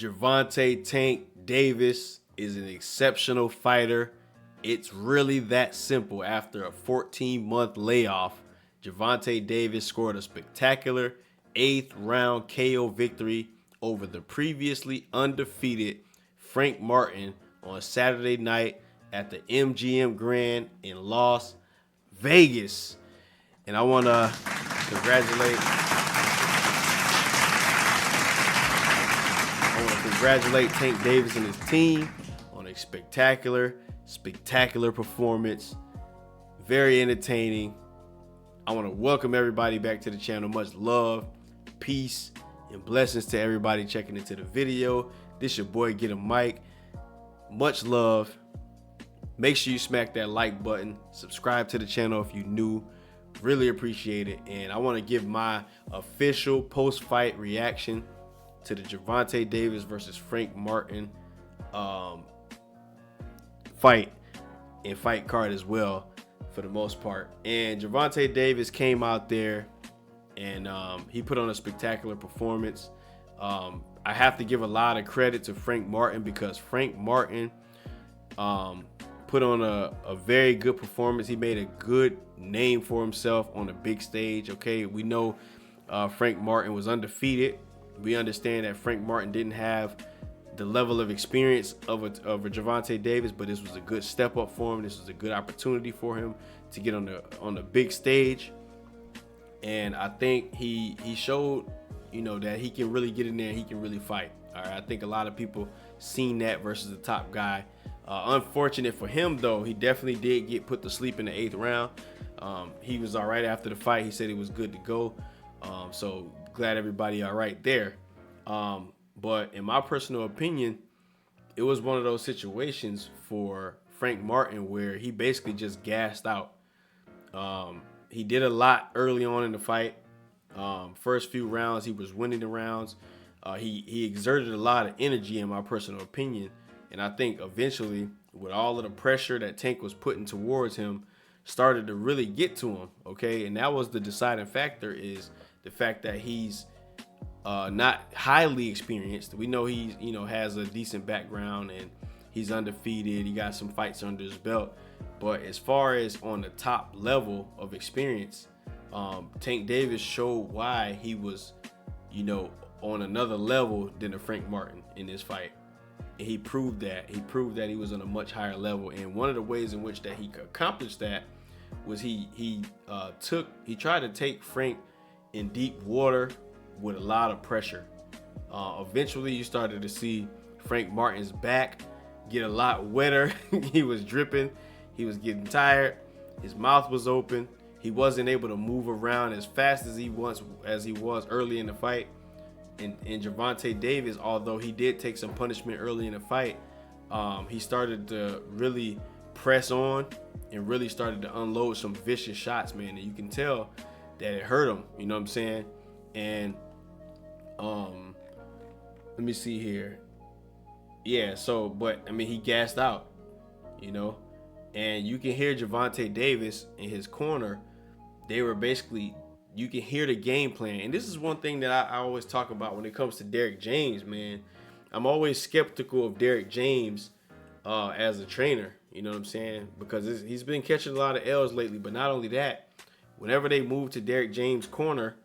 Gervonta Tank Davis is an exceptional fighter. It's really that simple. After a 14-month layoff, Gervonta Davis scored a spectacular 8th round KO victory over the previously undefeated Frank Martin on Saturday night at the MGM Grand in Las Vegas. And I want to congratulate Tank Davis and his team on a spectacular performance. Very entertaining. I want to welcome everybody back to the channel. Much love, peace, and blessings to everybody checking into the video. This your boy Get a Mic. Much love. Make sure you smack that like button. Subscribe to the channel if you're new. Really appreciate it. And I want to give my official post-fight reaction to the Gervonta Davis versus Frank Martin fight and fight card as well, for the most part. And Gervonta Davis came out there and he put on a spectacular performance. I have to give a lot of credit to Frank Martin, because Frank Martin put on a very good performance. He made a good name for himself on a big stage. Okay, we know Frank Martin was undefeated. We understand that Frank Martin didn't have the level of experience of a Gervonta Davis, but this was a good step up for him. This was a good opportunity for him to get on the big stage. And I think he showed, that he can really get in there and he can really fight. All right, I think a lot of people seen that versus the top guy. Unfortunate for him, though, he definitely did get put to sleep in the 8th round. He was all right after the fight. He said he was good to go. So glad everybody all right there. But in my personal opinion, it was one of those situations for Frank Martin where he basically just gassed out. He did a lot early on in the fight. First few rounds, he was winning the rounds. He exerted a lot of energy, in my personal opinion. And I think eventually, with all of the pressure that Tank was putting towards him, started to really get to him. Okay, and that was the deciding factor, is the fact that he's not highly experienced. We know he's has a decent background and he's undefeated. He got some fights under his belt. But as far as on the top level of experience, Tank Davis showed why he was, on another level than the Frank Martin in this fight. And he proved that. He proved that he was on a much higher level. And one of the ways in which that he accomplished that was he tried to take Frank in deep water with a lot of pressure. Eventually, you started to see Frank Martin's back get a lot wetter. He was dripping. He was getting tired. His mouth was open. He wasn't able to move around as fast as he was early in the fight. And Gervonta Davis, although he did take some punishment early in the fight, he started to really press on and really started to unload some vicious shots, man. And you can tell that it hurt him. You know what I'm saying? And let me see here. Yeah, but he gassed out, and you can hear Gervonta Davis in his corner. They were basically, you can hear the game plan. And this is one thing that I always talk about when it comes to Derrick James, man. I'm always skeptical of Derrick James as a trainer, you know what I'm saying? Because he's been catching a lot of L's lately. But not only that, whenever they move to Derrick James' corner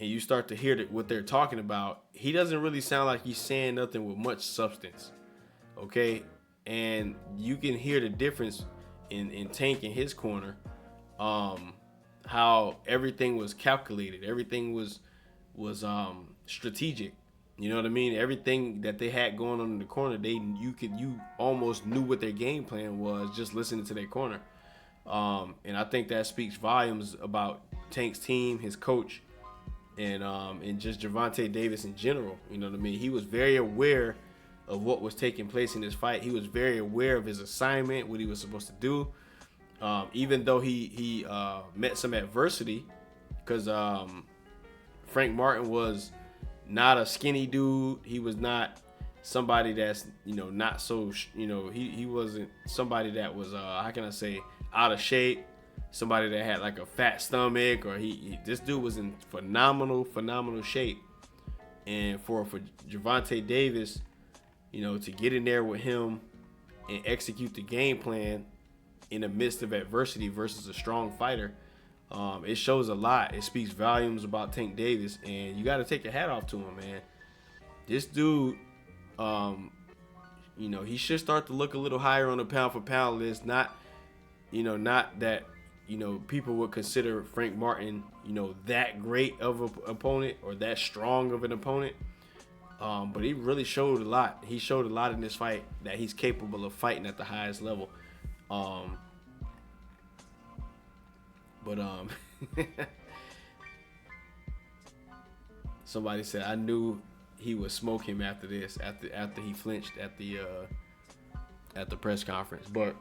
and you start to hear what they're talking about, he doesn't really sound like he's saying nothing with much substance, okay? And you can hear the difference in Tank in his corner, how everything was calculated, everything was strategic. You know what I mean? Everything that they had going on in the corner, you almost knew what their game plan was just listening to their corner. And I think that speaks volumes about Tank's team, his coach, and just Gervonta Davis in general. You know what I mean? He was very aware of what was taking place in this fight. He was very aware of his assignment, what he was supposed to do. Even though he met some adversity, because Frank Martin was not a skinny dude. He was not somebody that's not so he wasn't somebody that was how can I say, out of shape, somebody that had like a fat stomach, or this dude was in phenomenal shape. And for Gervonta Davis, to get in there with him and execute the game plan in the midst of adversity versus a strong fighter, it shows a lot. It speaks volumes about Tank Davis, and you got to take your hat off to him, man. This dude, he should start to look a little higher on the pound for pound list. Not that, people would consider Frank Martin, that great of an opponent or that strong of an opponent. But he really showed a lot. He showed a lot in this fight that he's capable of fighting at the highest level. Somebody said, I knew he would smoke him after this, after he flinched at the press conference. But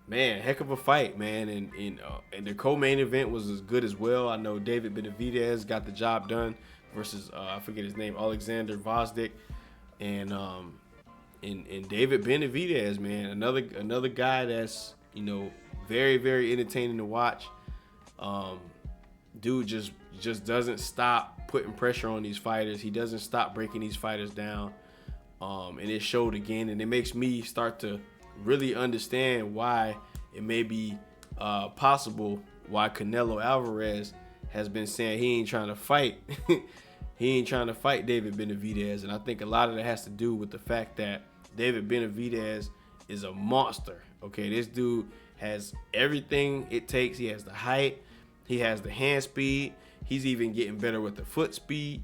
man, heck of a fight, man. And the co-main event was as good as well. I know David Benavidez got the job done versus I forget his name, Alexander Vosdick, and David Benavidez, man, another guy that's very, very entertaining to watch. Dude just doesn't stop putting pressure on these fighters. He doesn't stop breaking these fighters down, and it showed again. And it makes me start to really understand why it may be possible why Canelo Alvarez has been saying he ain't trying to fight. He ain't trying to fight David Benavidez, and I think a lot of that has to do with the fact that David Benavidez is a monster. Okay, this dude has everything it takes. He has the height, he has the hand speed. He's even getting better with the foot speed,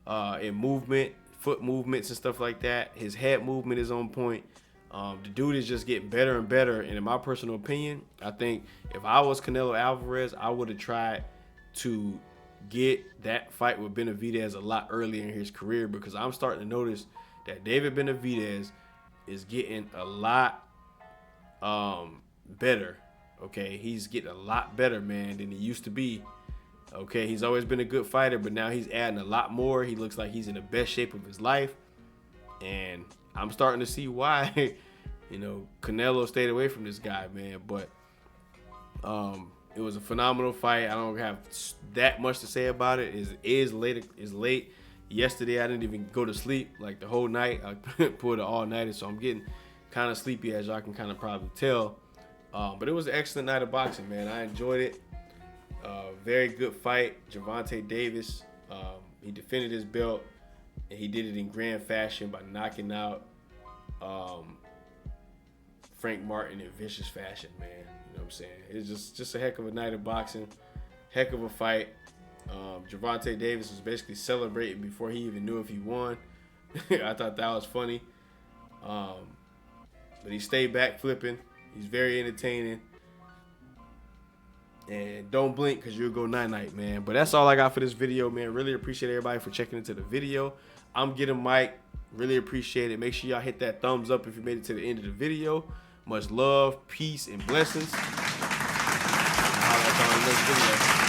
and movement, foot movements and stuff like that. His head movement is on point. The dude is just getting better and better. And in my personal opinion, I think if I was Canelo Alvarez, I would have tried to get that fight with Benavidez a lot earlier in his career, because I'm starting to notice that David Benavidez is getting a lot better. Okay, he's getting a lot better, man, than he used to be. Okay, he's always been a good fighter, but now he's adding a lot more. He looks like he's in the best shape of his life, and I'm starting to see why Canelo stayed away from this guy, man. But it was a phenomenal fight. I don't have that much to say about it. It is late. Yesterday I didn't even go to sleep like the whole night. I pulled an all-nighter, so I'm getting kind of sleepy, as y'all can kind of probably tell. But it was an excellent night of boxing, man. I enjoyed it. Very good fight. Gervonta Davis, he defended his belt, and he did it in grand fashion by knocking out Frank Martin in vicious fashion, man. You know what I'm saying? It's just a heck of a night of boxing, heck of a fight. Gervonta Davis was basically celebrating before he even knew if he won. I thought that was funny. But he stayed back flipping. He's very entertaining. And don't blink, because you'll go night-night, man. But that's all I got for this video, man. Really appreciate everybody for checking into the video. I'm getting Mike. Really appreciate it. Make sure y'all hit that thumbs up if you made it to the end of the video. Much love, peace, and blessings. I'll holler at y'all in the next video.